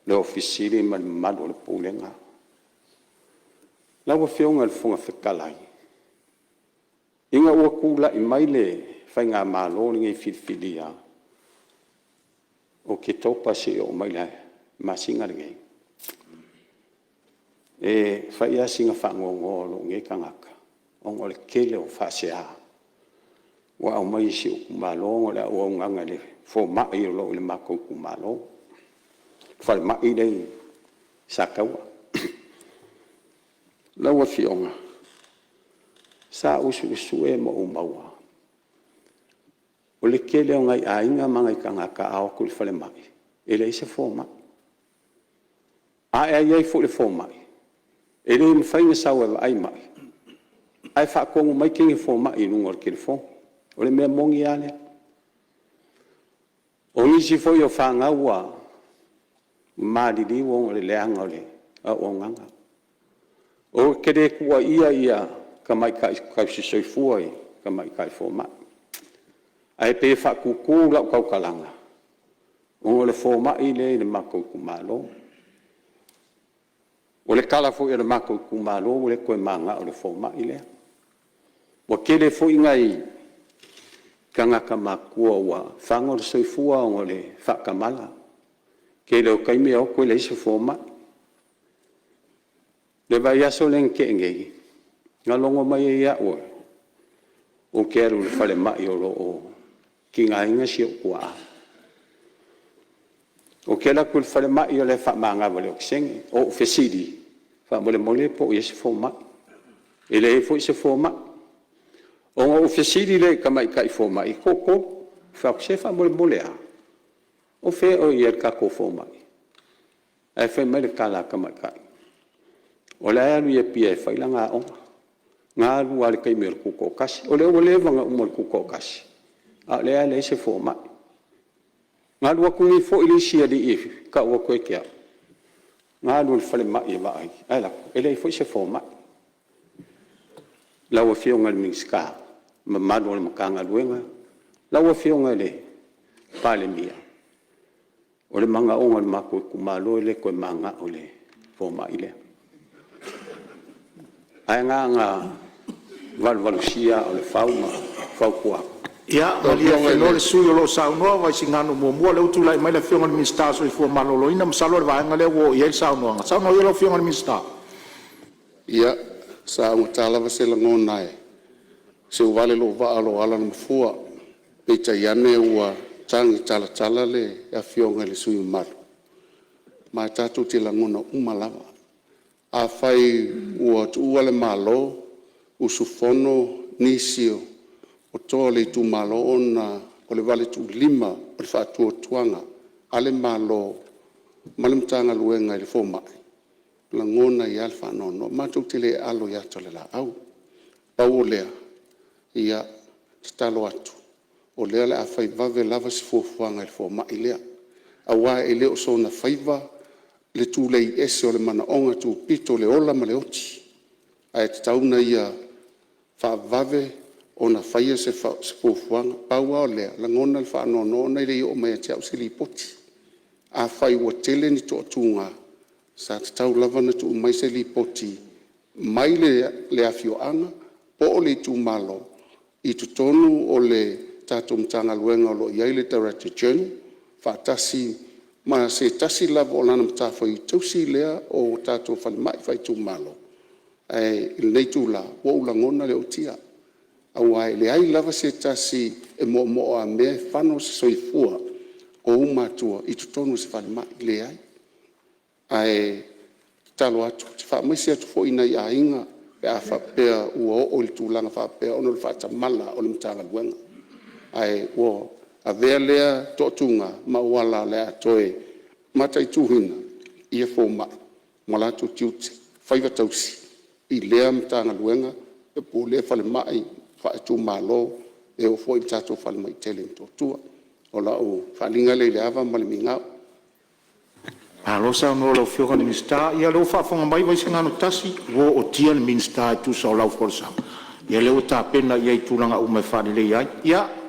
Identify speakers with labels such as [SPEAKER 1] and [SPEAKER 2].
[SPEAKER 1] le ofisili ma madu le pulenga la wa fionga le fonga fekalai inga ua kula I mai le whainga malo ni ngai filfilia o ke topa se o mai le masinga ngai e whaia singa whangongolo ngai kangaka o le kele o whasea wa o mai si o kumalo le o nganga le fo mai lo le mako kumalo fa mai le sakawa la wa fionga sa usu e mo o maua o le kele o ngai ainga mangai kangaka ao kul fale mai ele se fo mai ai fo le fo mai ele me fainga sawa ai mai ai fa ko mai kingi fo mai no ngor kele fo o le mea mongi ale o isi fo yo fanga wa mali di wo le leanga o le o nganga o kede kuwa ia kamai kai si soifuai kamai kai fo mai ai pe fa kuku la kau kalanga o le fo mai le mako kumalo o le kala fo le mako kumalo o le koe manga o le fo mai le o kede fo ingai kanga kamakua wa fango le soifua o le whakamala ke leo kaime au koe le isa fo mai le vai aso len ke ngei ngā longo mai e ia ua o ke aru le whale mai o lo o ki ngā inga si o kua o ke la kul whale mai o le whamanga wale o kisengi o fesidi whamole mole po i isa fo mai e le e fo isa fo mai o ngā fesidi le kamai kai fo mai koko whakse whamole mole a o fe o i ka ko fo mai e fe mai le kala kamai kai o le alu ia pia e whailanga o ngā rua le kai mea kuko kasi o le wanga umar kuko kasi a le ale se fo mai ngā rua kungi fo ili sia di ifi ka ua koe kia ngā rua le whale mai e mai ai lako ele i fo se fo mai lawa fionga le mingska ma madu le makanga luenga lawa fionga le pale mia o le manga onga le mako kumalo le koe manga o le fo mai le ai nga valvalusia o le fauma faukua
[SPEAKER 2] ia malia felo le sui o lo saunoa vai singano muamua le utu lai mai le fionga le minsta so i fua maloloina masalo le vaenga le wo ia le saunoa saunoa ia lo fionga le minsta
[SPEAKER 3] ia sa ngutala va se lango nai se wale lo va alo ala no fua pe yane ua tangi tala le a fionga le sui mal ma tatu te lango no umalava a fai ua tu le malo usufono nisio o tole tu malo ona o le vale tu lima o le fatu tuanga ale malo malimtanga luenga le foma la ngona ya alfa no ma tu tele alo ya tole la au paulea ia stalo atu o le ala fai vave lava si fofuanga le foma ilea awa ele o sona faiva le tu le ese o le mana onga tu pito le ola ma le oti ai tauna ia fa vave ona faia se fofuanga paua o le la ngona le fa no nei le o mai tia usili poti a fai o tele ni to tunga sa tau lava na tu mai se li poti mai le afio anga po le tu malo i tu tonu o le tatum tanga luenga lo ia le director general fa tasi ma se tasi lava o lana mta fai tusi lea o tato fai mai fai tu malo ai le tu la o la ngona le otia awai le ai lava se tasi e mo a me fano soifua o matua i tu tonu se fai mai le ai talo atu fa mai se tu fo ina ia inga pe a fa pe o le tu langa fa pe ono le fa tamala o le mtanga luenga ai wo a velea totunga ma wala le atoe mata i tuhina ia fo ma mala tu tiuti faiva tausi i lea mtanga luenga e po le fale mai fa tu malo e o fo i tato fale mai tele to tua o la o falinga le ava mal minga
[SPEAKER 2] alo sa no lo fio ni minsta ia lo fa fonga mai vai singano tasi wo o tia ni minsta tu so la forza ia le o ta pena ia i tulanga o me fa le ia